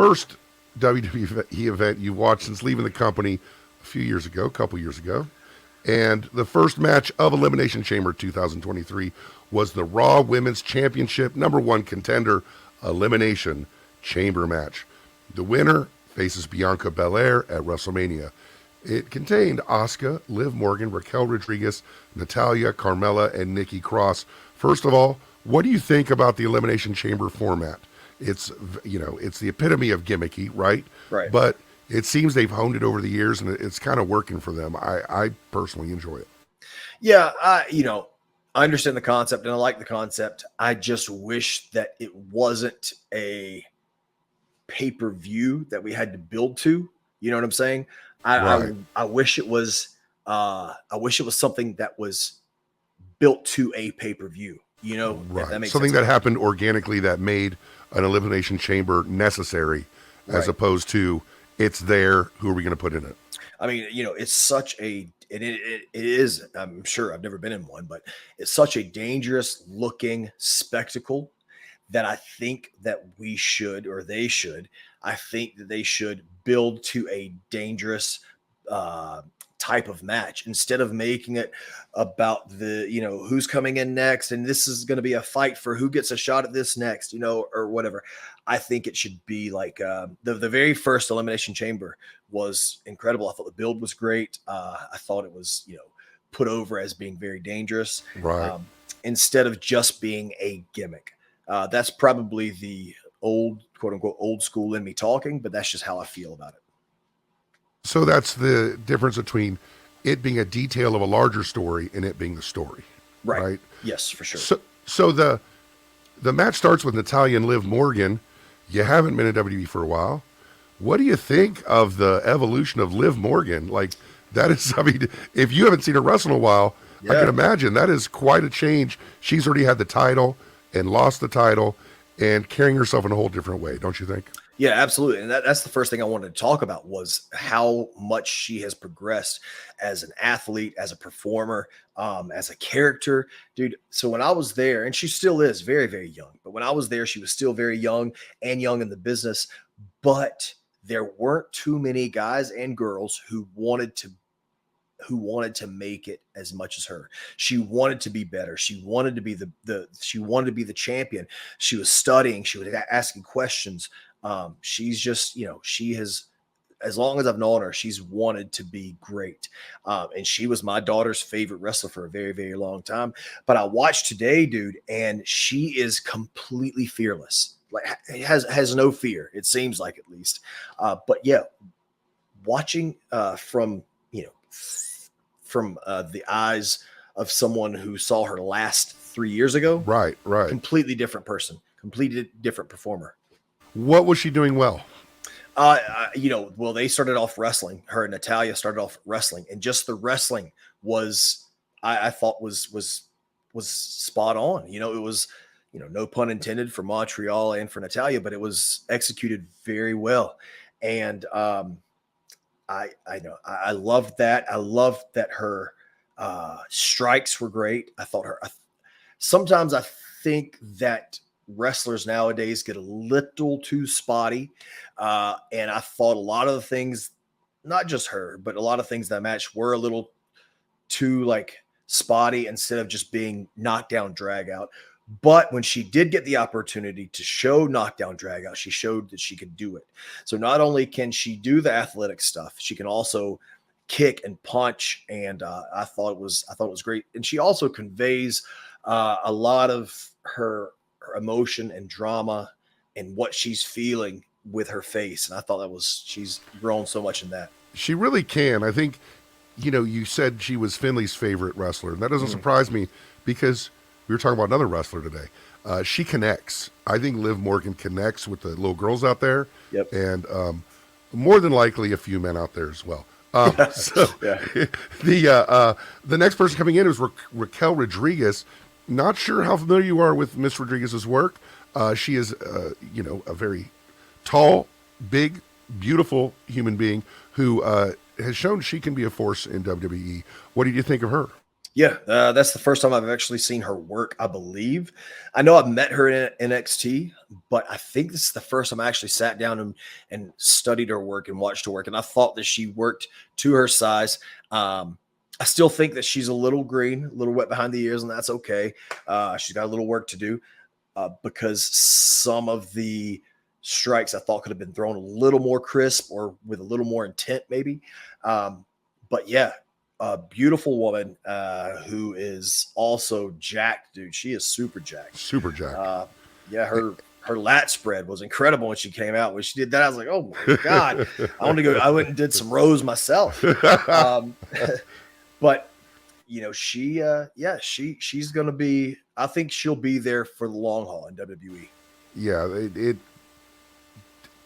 first WWE event you've watched since leaving the company a couple years ago. And the first match of Elimination Chamber 2023 was the Raw Women's Championship #1 contender Elimination Chamber match. The winner faces Bianca Belair at WrestleMania. It contained Asuka, Liv Morgan, Raquel Rodriguez, Natalya, Carmella, and Nikki Cross. First of all, what do you think about the Elimination Chamber format? It's it's the epitome of gimmicky, right? Right. But it seems they've honed it over the years, and it's kind of working for them. I personally enjoy it. Yeah, I understand the concept and I like the concept. I just wish that it wasn't a pay-per-view that we had to build to. You know what I'm saying? Right. I wish it was something that was built to a pay-per-view, if that Right. makes Something sense. that happened organically that made an Elimination Chamber necessary, as Right. opposed to it's there. Who are we going to put in it? I mean, it's such it is, I'm sure I've never been in one, but it's such a dangerous looking spectacle that I think that we should, or they should, I think that they should build to a dangerous type of match instead of making it about who's coming in next. And this is going to be a fight for who gets a shot at this next, or whatever. I think it should be like the very first Elimination Chamber was incredible. I thought the build was great. I thought it was, put over as being very dangerous, Right. instead of just being a gimmick. That's probably the old, quote unquote, old school in me talking, but that's just how I feel about it. So that's the difference between it being a detail of a larger story and it being the story. Right. Right. Yes, for sure. So the match starts with Natalya and Liv Morgan. You haven't been in WWE for a while. What do you think of the evolution of Liv Morgan? Like, that is, I mean, if you haven't seen her wrestle in a while, I Yeah. can imagine that is quite a change. She's already had the title and lost the title and carrying herself in a whole different way, don't you think? Yeah, absolutely. And that's the first thing I wanted to talk about was how much she has progressed as an athlete, as a performer, as a character, dude. So when I was there, and she still is very, very young, but when I was there, she was still very young and young in the business. But there weren't too many guys and girls who wanted to make it as much as her. She wanted to be better. She wanted to be she wanted to be the champion. She was studying. She was asking questions. She's just, she has, as long as I've known her, she's wanted to be great. And she was my daughter's favorite wrestler for a very, very long time. But I watched today, dude, and she is completely fearless. Like, has no fear. It seems like, at least. But yeah, watching from the eyes of someone who saw her last 3 years ago, Right. completely different person, completely different performer. What was she doing well? Well, they started off wrestling. Her and Natalya started off wrestling, and just the wrestling was, I thought was spot on. It was, no pun intended, for Montreal and for Natalya, but it was executed very well. And I loved that. I loved that her strikes were great. Sometimes I think that wrestlers nowadays get a little too spotty. And I thought a lot of the things, not just her, but a lot of things in that match were a little too spotty instead of just being knockdown drag out. But when she did get the opportunity to show knockdown drag out, she showed that she could do it. So not only can she do the athletic stuff, she can also kick and punch. And I thought it was great. And she also conveys a lot of her emotion and drama and what she's feeling with her face. And I thought she's grown so much in that. She really can. I think, you said she was Finley's favorite wrestler. And that doesn't surprise me because we were talking about another wrestler today. She connects. I think Liv Morgan connects with the little girls out there. Yep. And more than likely a few men out there as well. So Yeah. the next person coming in is Raquel Rodriguez. Not sure how familiar you are with Miss Rodriguez's work. She is, a very tall, big, beautiful human being who has shown she can be a force in WWE. What did you think of her? Yeah, that's the first time I've actually seen her work, I believe. I know I've met her in NXT, but I think this is the first time I actually sat down and studied her work and watched her work. And I thought that she worked to her size. I still think that she's a little green, a little wet behind the ears, and that's okay. She's got a little work to do because some of the strikes I thought could have been thrown a little more crisp or with a little more intent, maybe. But yeah, a beautiful woman who is also jacked, dude. She is super jacked. Super jacked. Yeah, her lat spread was incredible when she came out. When she did that, I was like, oh my God. I want to go. I went and did some rows myself. But you know, she's gonna be, I think she'll be there for the long haul in WWE. Yeah, it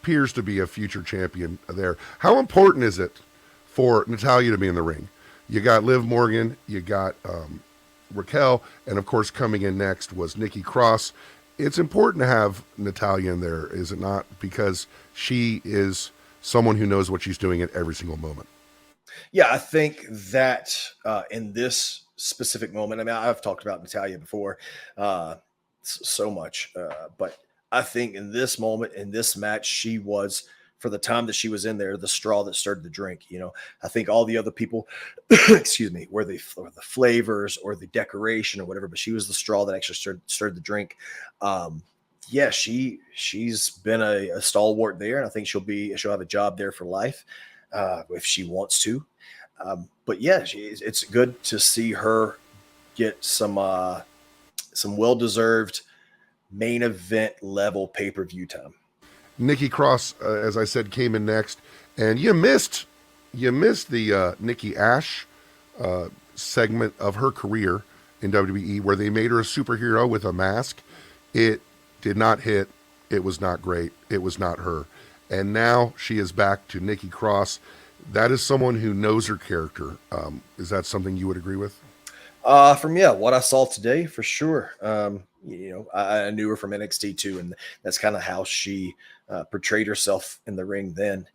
appears to be a future champion there. How important is it for Natalya to be in the ring? You got Liv Morgan, you got Raquel, and of course coming in next was Nikki Cross. It's important to have Natalya in there, is it not? Because she is someone who knows what she's doing at every single moment. Yeah, I think that in this specific moment, I mean, I've talked about Natalya before so much, but I think in this moment, in this match, she was, for the time that she was in there, the straw that stirred the drink. You know, I think all the other people, excuse me, were the flavors or the decoration or whatever, but she was the straw that actually stirred the drink. Yeah, she's been a stalwart there, and I think she'll have a job there for life if she wants to. But yeah, it's good to see her get some well-deserved main event level pay-per-view time. Nikki Cross, as I said, came in next, and you missed the Nikki Ash segment of her career in WWE, where they made her a superhero with a mask. It did not hit. It was not great. It was not her. And now she is back to Nikki Cross. That is someone who knows her character. Is that something you would agree with? From what I saw today, for sure. You know, I knew her from NXT too, and that's kind of how she portrayed herself in the ring then.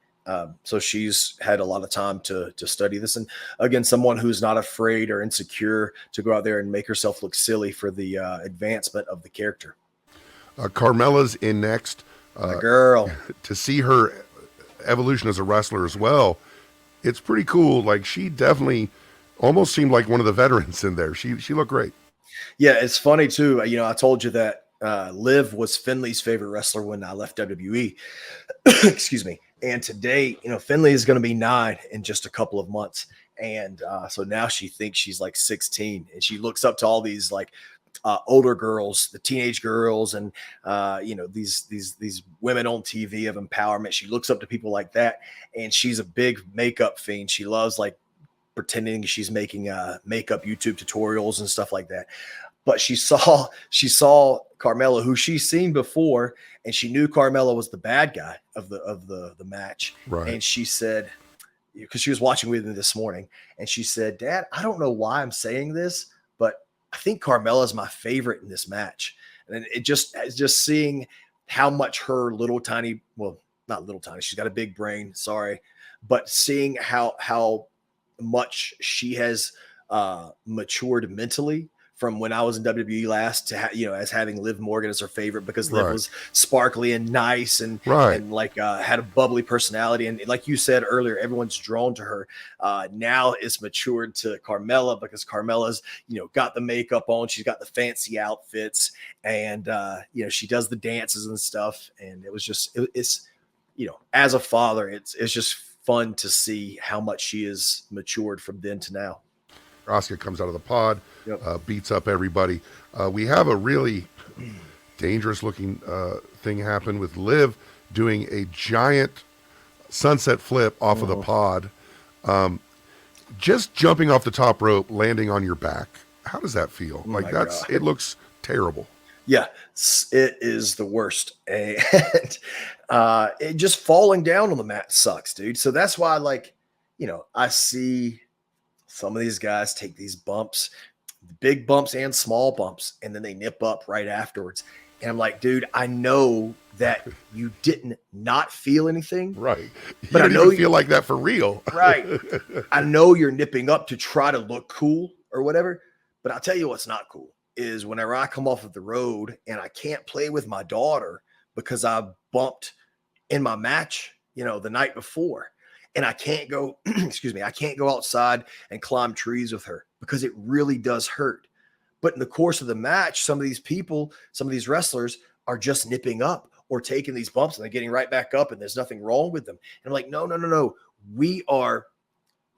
So she's had a lot of time to study this, and again, someone who's not afraid or insecure to go out there and make herself look silly for the advancement of the character. Carmella's in next. My girl. To see her evolution as a wrestler as well, it's pretty cool. Like, she definitely almost seemed like one of the veterans in there. She looked great. Yeah, it's funny too. You know, I told you that Liv was Finley's favorite wrestler when I left WWE. Excuse me. And today, you know, Finley is going to be 9 in just a couple of months. And so now she thinks she's like 16, and she looks up to all these like older girls, the teenage girls, and you know, these women on TV of empowerment. She looks up to people like that, and she's a big makeup fiend. She loves like pretending she's making makeup YouTube tutorials and stuff like that. But she saw Carmella, who she's seen before, and she knew Carmella was the bad guy of the match. Right. And she said, because she was watching with me this morning, and she said, "Dad, I don't know why I'm saying this, but I think Carmella is my favorite in this match." And it's just seeing how much her little tiny, well, not little tiny, she's got a big brain, sorry, but seeing how much she has matured mentally from when I was in WWE last to you know, as having Liv Morgan as her favorite, because Liv was sparkly and nice and like had a bubbly personality, and like you said earlier, everyone's drawn to her. Now it's matured to Carmella, because Carmella's, you know, got the makeup on, she's got the fancy outfits, and you know, she does the dances and stuff, and it's you know, as a father, it's just fun to see how much she is matured from then to now. Asuka comes out of the pod, beats up everybody. We have a really dangerous looking thing happen with Liv doing a giant sunset flip off of the pod. Just jumping off the top rope, landing on your back. How does that feel? Like, it looks terrible. Yeah, it is the worst. And it just falling down on the mat sucks, dude. So that's why, like, you know, I see some of these guys take these bumps, big bumps and small bumps, and then they nip up right afterwards. And I'm like, dude, I know that you didn't not feel anything. Right. But I know you feel like that for real. Right. I know you're nipping up to try to look cool or whatever. But I'll tell you what's not cool is whenever I come off of the road and I can't play with my daughter because I bumped in my match, the night before, and I can't go, excuse me, I can't go outside and climb trees with her because it really does hurt. But in the course of the match, some of these people, some of these wrestlers are just nipping up or taking these bumps and they're getting right back up and there's nothing wrong with them. And I'm like, no, no, no, no. We are,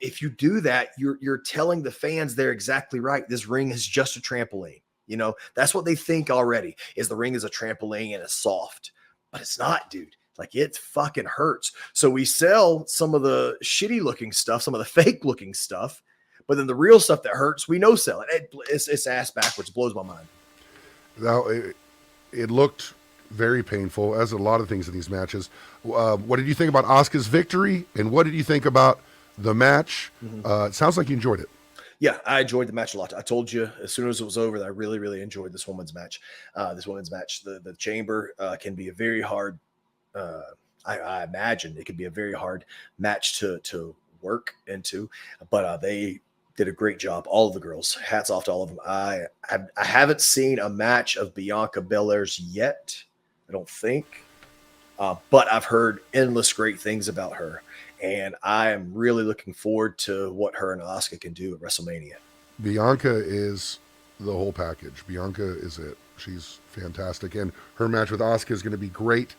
if you do that, you're telling the fans they're exactly right. This ring is just a trampoline. That's what they think already, is the ring is a trampoline and it's soft. But it's not, dude. Like, it fucking hurts. So we sell some of the shitty looking stuff, some of the fake looking stuff, but then the real stuff that hurts, we no sell it. It's ass backwards. It blows my mind. Now, it looked very painful, as a lot of things in these matches. What did you think about Asuka's victory, and what did you think about the match? It sounds like you enjoyed it. Yeah, I enjoyed the match a lot. I told you as soon as it was over that I really, really enjoyed this women's match. The chamber can be a very hard. I imagine it could be a very hard match to work into, but they did a great job. All of the girls, hats off to all of them. I haven't seen a match of Bianca Belair's yet, I don't think, but I've heard endless great things about her, and I am really looking forward to what her and Asuka can do at WrestleMania. Bianca is the whole package. Bianca is it. She's fantastic, and her match with Asuka is going to be great.